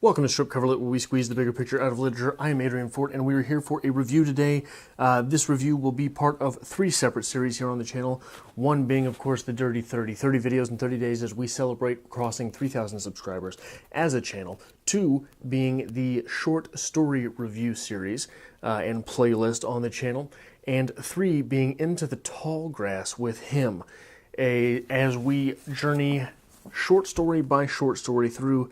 Welcome to Strip Cover Lit, where we squeeze the bigger picture out of literature. I am Adrian Fort, and we are here for a review today. This review will be part of 3 separate series here on the channel. One being, of course, the Dirty 30. 30 videos in 30 days as we celebrate crossing 3,000 subscribers as a channel. 2 being the short story review series and playlist on the channel. And 3 being Into the Tall Grass with him, as we journey short story by short story through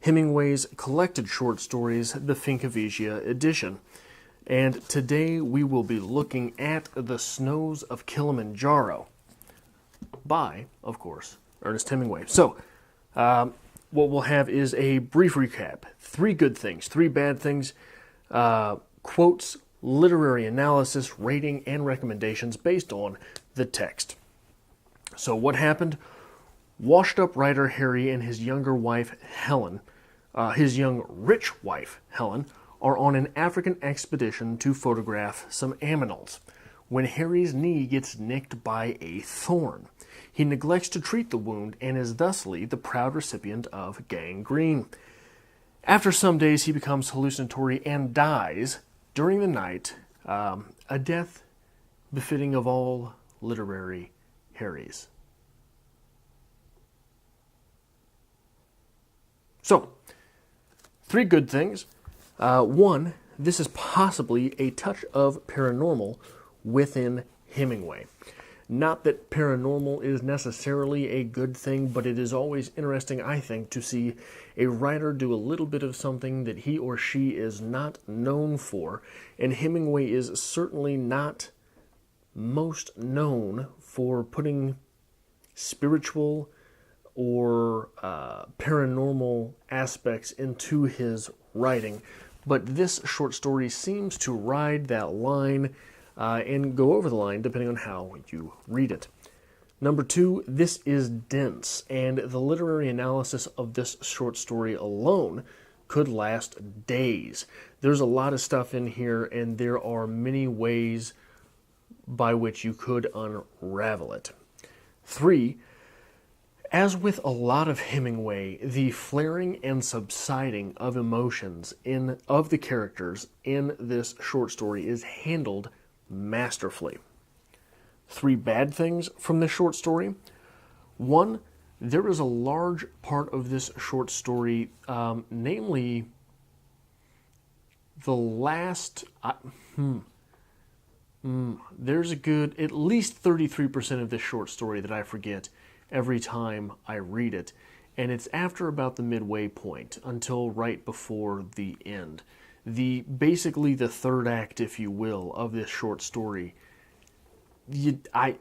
Hemingway's collected short stories, the Finkavigia edition. And today we will be looking at The Snows of Kilimanjaro by, of course, Ernest Hemingway. So, what we'll have is a brief recap. 3 good things, 3 bad things, quotes, literary analysis, rating, and recommendations based on the text. So what happened? Washed-up writer Harry and his younger wife, Helen, his young rich wife, Helen, are on an African expedition to photograph some aminals when Harry's knee gets nicked by a thorn. He neglects to treat the wound and is thusly the proud recipient of gangrene. After some days, he becomes hallucinatory and dies during the night, a death befitting of all literary Harrys. So, 3 good things. 1, this is possibly a touch of paranormal within Hemingway. Not that paranormal is necessarily a good thing, but it is always interesting, I think, to see a writer do a little bit of something that he or she is not known for. And Hemingway is certainly not most known for putting spiritual or paranormal aspects into his writing, but this short story seems to ride that line and go over the line depending on how you read it. Number 2, this is dense, and the literary analysis of this short story alone could last days. There's a lot of stuff in here, and there are many ways by which you could unravel it. 3, as with a lot of Hemingway, the flaring and subsiding of emotions of the characters in this short story is handled masterfully. 3 bad things from this short story. 1, there is a large part of this short story, namely the last... there's a good, at least 33% of this short story that I forget every time I read it, and it's after about the midway point until right before the end. Basically the third act, if you will, of this short story. I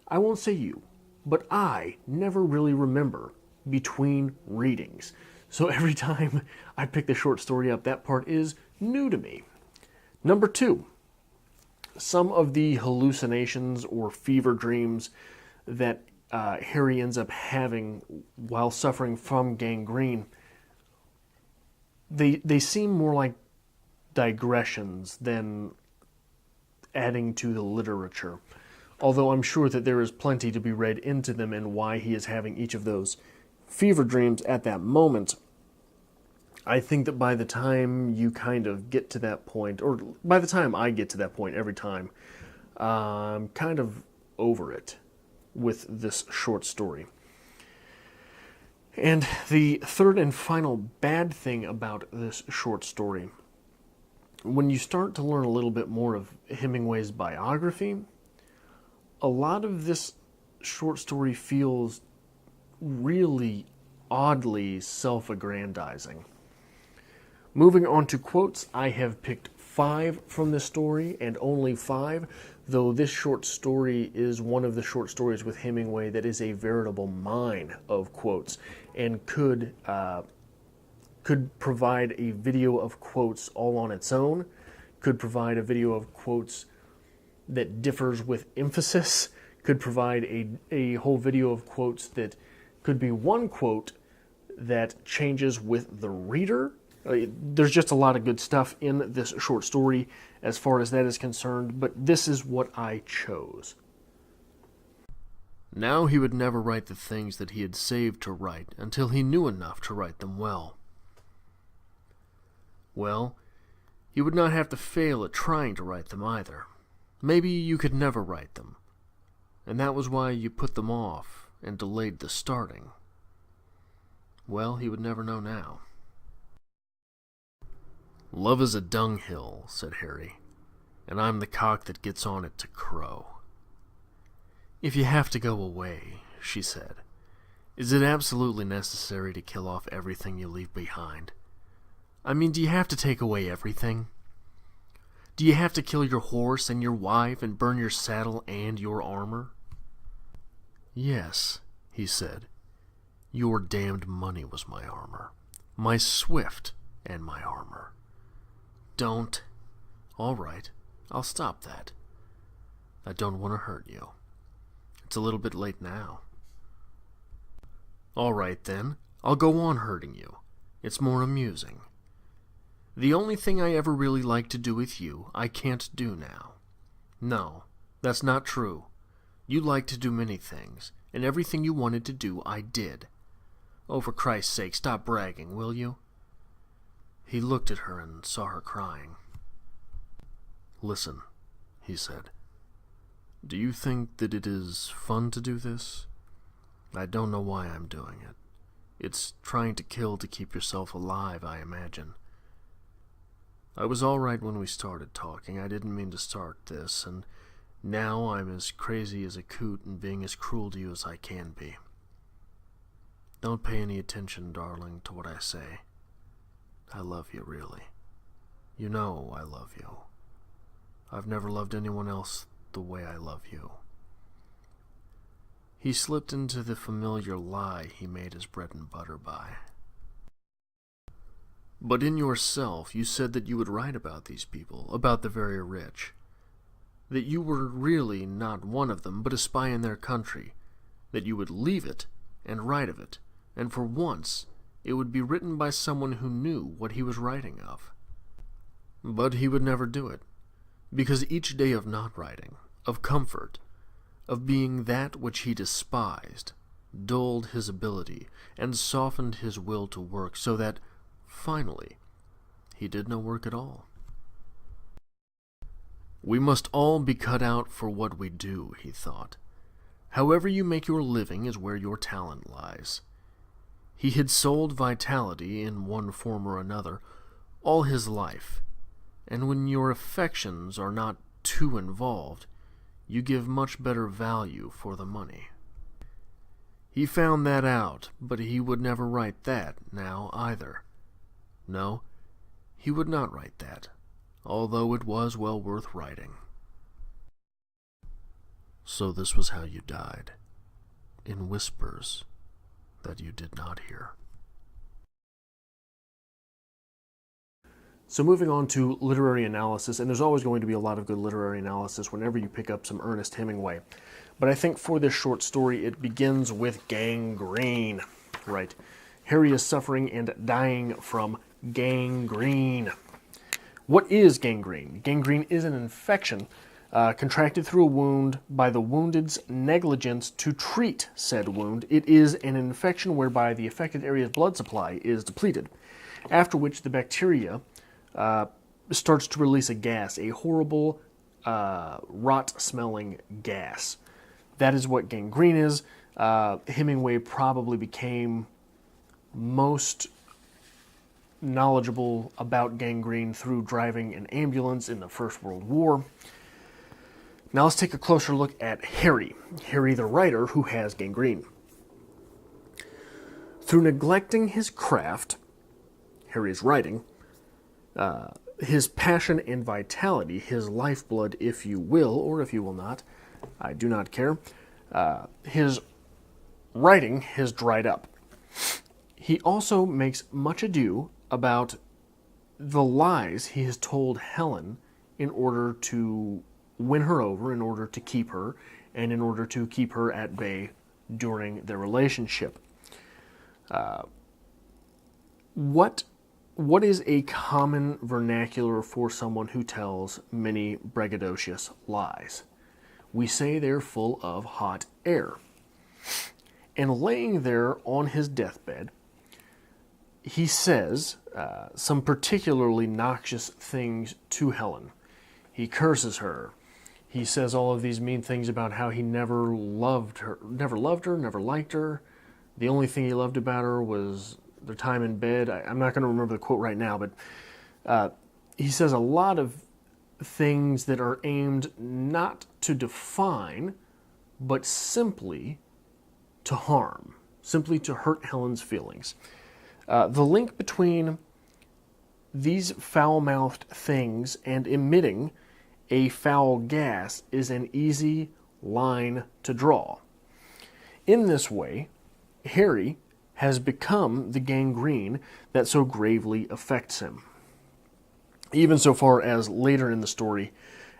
won't say you, but I never really remember between readings. So every time I pick the short story up, that part is new to me. Number 2, some of the hallucinations or fever dreams that Harry ends up having while suffering from gangrene, they seem more like digressions than adding to the literature. Although I'm sure that there is plenty to be read into them and why he is having each of those fever dreams at that moment. I think that by the time you kind of get to that point, or by the time I get to that point every time, I'm kind of over it with this short story. And the third and final bad thing about this short story, when you start to learn a little bit more of Hemingway's biography, a lot of this short story feels really oddly self-aggrandizing. Moving on to quotes, I have picked 5 from this story, and only 5, though this short story is one of the short stories with Hemingway that is a veritable mine of quotes and could provide a video of quotes all on its own, could provide a video of quotes that differs with emphasis, could provide a whole video of quotes that could be one quote that changes with the reader. There's just a lot of good stuff in this short story as far as that is concerned, but this is what I chose. Now he would never write the things that he had saved to write until he knew enough to write them well. Well, you would not have to fail at trying to write them either. Maybe you could never write them. And that was why you put them off and delayed the starting. Well, he would never know now. Love is a dunghill, said Harry, and I'm the cock that gets on it to crow. If you have to go away, she said, is it absolutely necessary to kill off everything you leave behind? I mean, do you have to take away everything? Do you have to kill your horse and your wife and burn your saddle and your armor? Yes, he said. Your damned money was my armor. My swift and my armor. Don't. All right, I'll stop that. I don't want to hurt you. It's a little bit late now. All right, then. I'll go on hurting you. It's more amusing. The only thing I ever really liked to do with you, I can't do now. No, that's not true. You liked to do many things, and everything you wanted to do, I did. Oh, for Christ's sake, stop bragging, will you? He looked at her and saw her crying. Listen, he said. Do you think that it is fun to do this? I don't know why I'm doing it. It's trying to kill to keep yourself alive, I imagine. I was all right when we started talking. I didn't mean to start this, and now I'm as crazy as a coot and being as cruel to you as I can be. Don't pay any attention, darling, to what I say. I love you, really. You know I love you. I've never loved anyone else the way I love you. He slipped into the familiar lie he made his bread and butter by. But in yourself, you said that you would write about these people, about the very rich. That you were really not one of them, but a spy in their country. That you would leave it and write of it, and for once it would be written by someone who knew what he was writing of. But he would never do it, because each day of not writing, of comfort, of being that which he despised, dulled his ability and softened his will to work, so that, finally, he did no work at all. We must all be cut out for what we do, he thought. However you make your living is where your talent lies. He had sold vitality in one form or another all his life, and when your affections are not too involved, you give much better value for the money. He found that out, but he would never write that now either. No, he would not write that, although it was well worth writing. So this was how you died, in whispers that you did not hear. So moving on to literary analysis, and there's always going to be a lot of good literary analysis whenever you pick up some Ernest Hemingway. But I think for this short story, it begins with gangrene. Right. Harry is suffering and dying from gangrene. What is gangrene? Gangrene is an infection contracted through a wound by the wounded's negligence to treat said wound. It is an infection whereby the affected area's blood supply is depleted, after which the bacteria starts to release a gas, a horrible, rot-smelling gas. That is what gangrene is. Hemingway probably became most knowledgeable about gangrene through driving an ambulance in the First World War. Now let's take a closer look at Harry the writer who has gangrene. Through neglecting his craft, Harry's writing, his passion and vitality, his lifeblood, if you will, or if you will not, I do not care, his writing has dried up. He also makes much ado about the lies he has told Helen in order to win her over, in order to keep her, and in order to keep her at bay during their relationship. What is a common vernacular for someone who tells many braggadocious lies? We say they're full of hot air. And laying there on his deathbed, he says, some particularly noxious things to Helen. He curses her. He says all of these mean things about how he never loved her, never liked her. The only thing he loved about her was their time in bed. I'm not going to remember the quote right now, but he says a lot of things that are aimed not to define, but simply to harm, simply to hurt Helen's feelings. The link between these foul-mouthed things and emitting a foul gas is an easy line to draw. In this way, Harry has become the gangrene that so gravely affects him. Even so far as later in the story,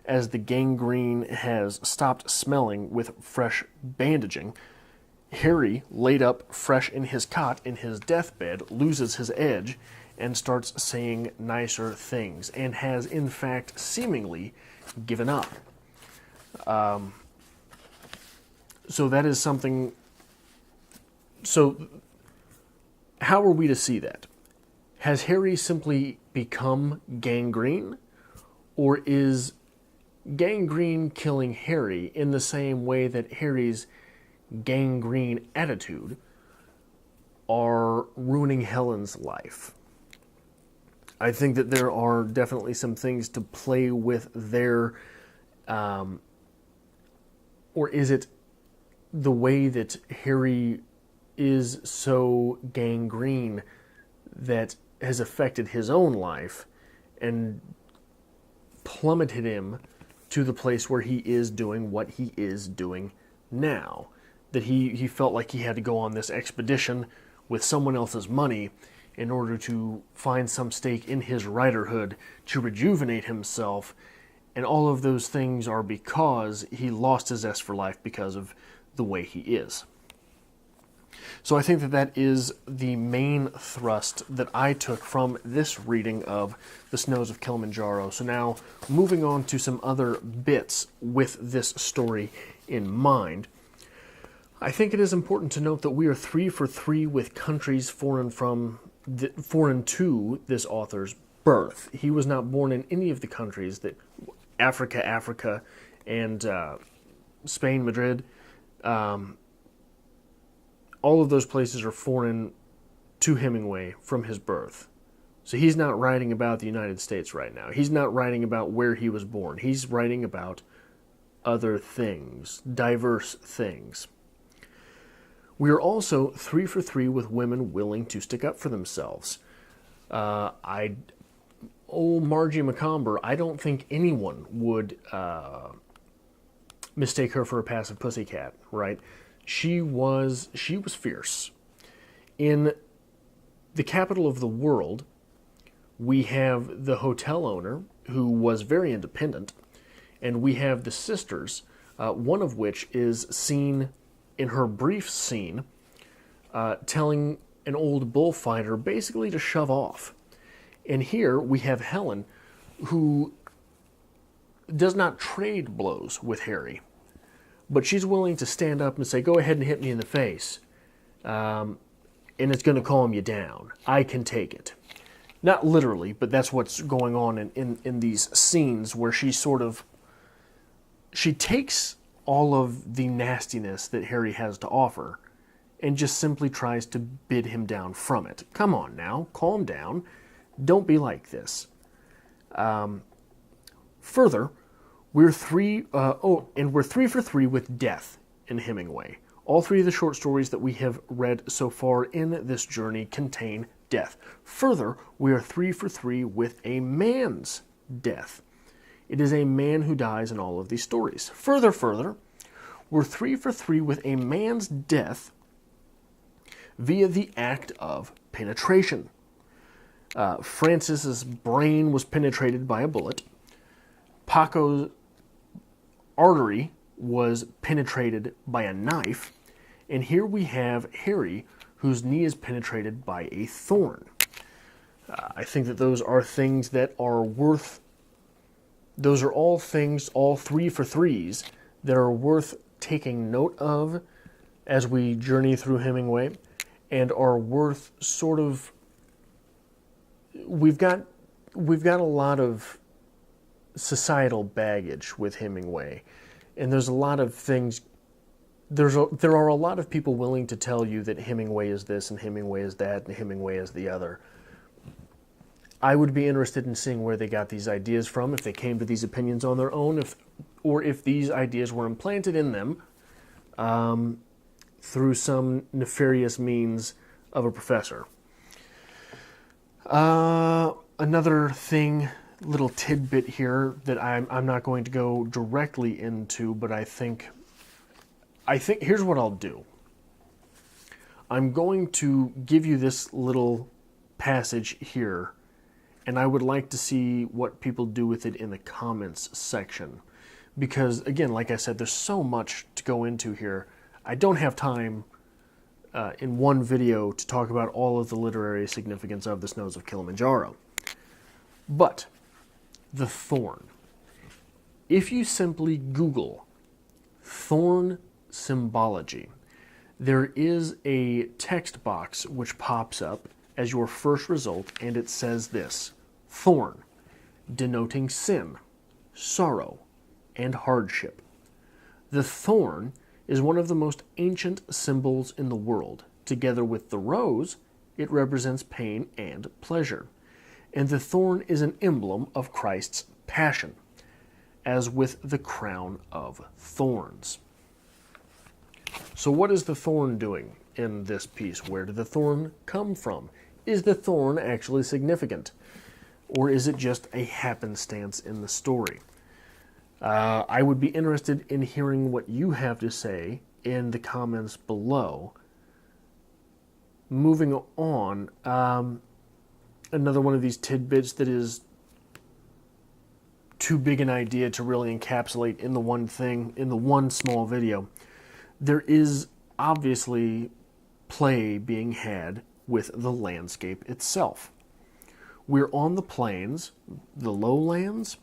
as the gangrene has stopped smelling with fresh bandaging, Harry, laid up fresh in his cot in his deathbed, loses his edge and starts saying nicer things, and has in fact seemingly given up. So that is something. So how are we to see that? Has Harry simply become gangrene, or is gangrene killing Harry in the same way that Harry's gangrene attitude are ruining Helen's life? I think that there are definitely some things to play with there. Or is it the way that Harry is so gangrene that has affected his own life and plummeted him to the place where he is doing what he is doing now? That he felt like he had to go on this expedition with someone else's money in order to find some stake in his writerhood to rejuvenate himself, and all of those things are because he lost his zest for life because of the way he is. So I think that that is the main thrust that I took from this reading of The Snows of Kilimanjaro. So now, moving on to some other bits with this story in mind, I think it is important to note that we are 3 for 3 with countries foreign to this author's birth. He was not born in any of the countries that Africa, and Spain, Madrid. All of those places are foreign to Hemingway from his birth. So he's not writing about the United States right now. He's not writing about where he was born. He's writing about other things, diverse things. We are also 3 for 3 with women willing to stick up for themselves. Margie Macomber, I don't think anyone would mistake her for a passive pussycat, right? She was fierce. In the capital of the world, we have the hotel owner who was very independent, and we have the sisters, one of which is seen in her brief scene telling an old bullfighter basically to shove off. And here we have Helen, who does not trade blows with Harry, but she's willing to stand up and say, go ahead and hit me in the face, and it's going to calm you down. I can take it. Not literally, but that's what's going on in these scenes where she takes all of the nastiness that Harry has to offer and just simply tries to bid him down from it. Come on now, calm down. Don't be like this. Further, we're 3 for 3 with death in Hemingway. All 3 of the short stories that we have read so far in this journey contain death. Further, we are 3 for 3 with a man's death. It is a man who dies in all of these stories. Further, we're 3 for 3 with a man's death via the act of penetration. Francis's brain was penetrated by a bullet. Paco's artery was penetrated by a knife. And here we have Harry, whose knee is penetrated by a thorn. I think that those are things that are worth... Those are all things, all 3 for 3s, that are worth taking note of as we journey through Hemingway, and are worth sort of we've got a lot of societal baggage with Hemingway, and there's a lot of things. There are a lot of people willing to tell you that Hemingway is this and Hemingway is that and Hemingway is the other. I would be interested in seeing where they got these ideas from, if they came to these opinions on their own, or if these ideas were implanted in them through some nefarious means of a professor. Another thing, little tidbit here that I'm not going to go directly into, but I think here's what I'll do. I'm going to give you this little passage here, and I would like to see what people do with it in the comments section. Because, again, like I said, there's so much to go into here. I don't have time in one video to talk about all of the literary significance of the snows of Kilimanjaro. But, the thorn. If you simply Google thorn symbology, there is a text box which pops up as your first result, and it says this: thorn, denoting sin, sorrow, and hardship. The thorn is one of the most ancient symbols in the world. Together with the rose, it represents pain and pleasure. And the thorn is an emblem of Christ's passion, as with the crown of thorns. So what is the thorn doing in this piece? Where did the thorn come from? Is the thorn actually significant? Or is it just a happenstance in the story? I would be interested in hearing what you have to say in the comments below. Moving on, another one of these tidbits that is too big an idea to really encapsulate in the one thing, in the one small video. There is obviously play being had with the landscape itself. We're on the plains, the lowlands,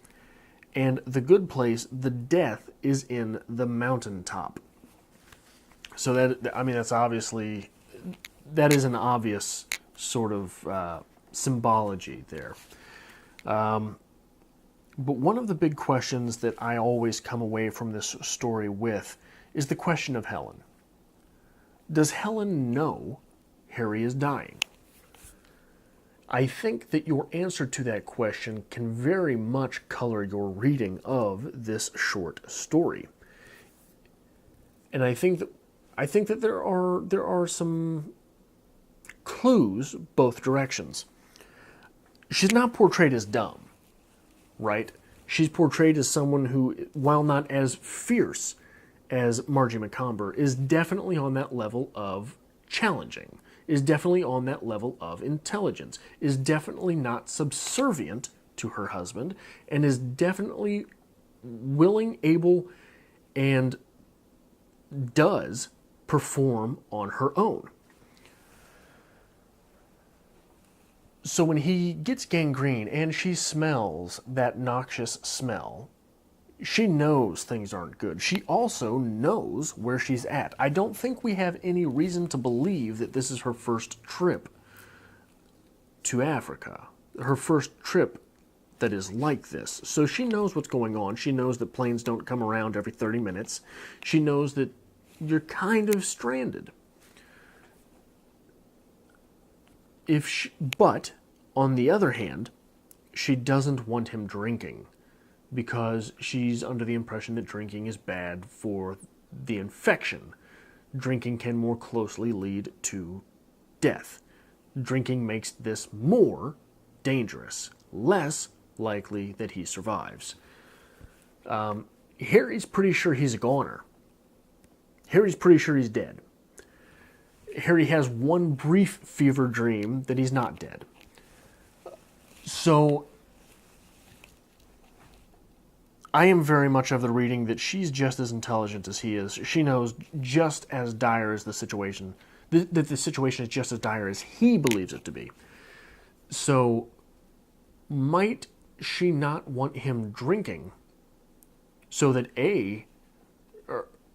and the good place, the death, is in the mountaintop. So that's obviously, that is an obvious sort of symbology there. But one of the big questions that I always come away from this story with is the question of Helen. Does Helen know Harry is dying? I think that your answer to that question can very much color your reading of this short story. And I think that there are some clues both directions. She's not portrayed as dumb, right? She's portrayed as someone who, while not as fierce as Margie McComber, is definitely on that level of challenging, is definitely on that level of intelligence, is definitely not subservient to her husband, and is definitely willing, able, and does perform on her own. So when he gets gangrene and she smells that noxious smell, she knows things aren't good. She also knows where she's at. I don't think we have any reason to believe that this is her first trip to Africa. Her first trip that is like this. So she knows what's going on. She knows that planes don't come around every 30 minutes. She knows that you're kind of stranded. But, on the other hand, she doesn't want him drinking, because she's under the impression that drinking is bad for the infection. Drinking can more closely lead to death. Drinking makes this more dangerous, less likely that he survives. Harry's pretty sure he's a goner. Harry's pretty sure he's dead. Harry has one brief fever dream that he's not dead. So I am very much of the reading that she's just as intelligent as he is. She knows just as dire as the situation, that the situation is just as dire as he believes it to be. So might she not want him drinking so that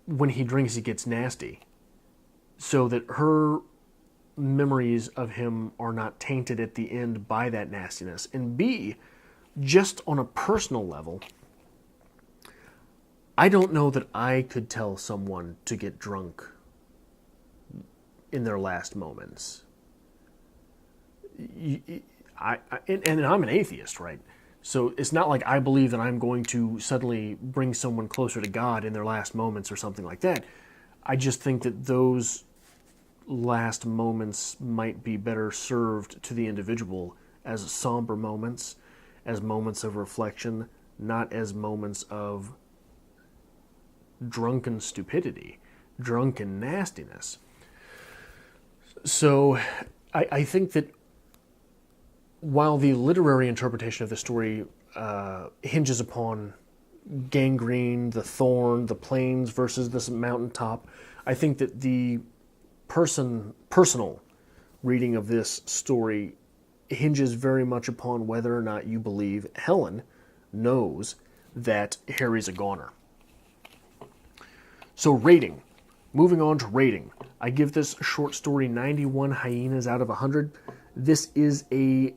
when he drinks he gets nasty, so that her memories of him are not tainted at the end by that nastiness. And B, just on a personal level, I don't know that I could tell someone to get drunk in their last moments. And I'm an atheist, right? So it's not like I believe that I'm going to suddenly bring someone closer to God in their last moments or something like that. I just think that those last moments might be better served to the individual as somber moments, as moments of reflection, not as moments of drunken stupidity, drunken nastiness. So I think that while the literary interpretation of the story hinges upon gangrene, the thorn, the plains versus this mountaintop, I think that the personal reading of this story hinges very much upon whether or not you believe Helen knows that Harry's a goner. So rating. Moving on to rating. I give this short story 91 hyenas out of 100. This is a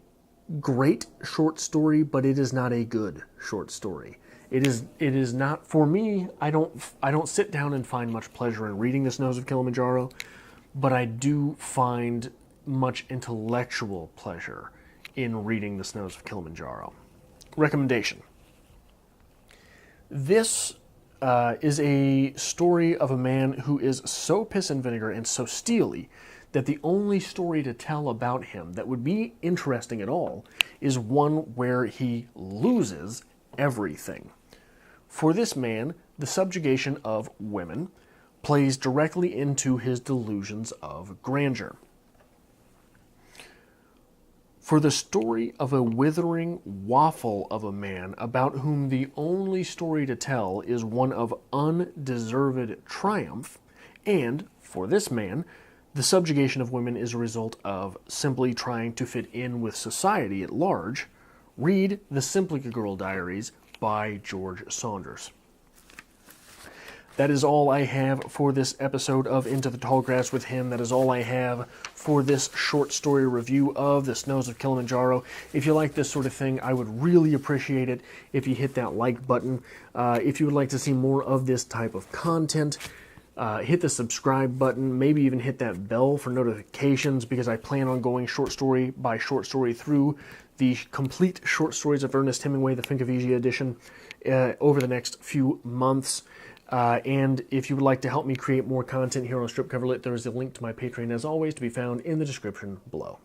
great short story, but it is not a good short story. It is not, for me, I don't sit down and find much pleasure in reading The Snows of Kilimanjaro, but I do find much intellectual pleasure in reading The Snows of Kilimanjaro. Recommendation. This is a story of a man who is so piss and vinegar and so steely that the only story to tell about him that would be interesting at all is one where he loses everything. For this man, the subjugation of women plays directly into his delusions of grandeur. For the story of a withering waffle of a man about whom the only story to tell is one of undeserved triumph, and, for this man, the subjugation of women is a result of simply trying to fit in with society at large, read The Simplica Girl Diaries by George Saunders. That is all I have for this episode of Into the Tall Grass with Him. That is all I have for this short story review of The Snows of Kilimanjaro. If you like this sort of thing, I would really appreciate it if you hit that like button. If you would like to see more of this type of content, hit the subscribe button, maybe even hit that bell for notifications, because I plan on going short story by short story through the complete short stories of Ernest Hemingway, the Fincavigia edition, over the next few months. And if you would like to help me create more content here on Strip Cover Lit, there is a link to my Patreon, as always, to be found in the description below.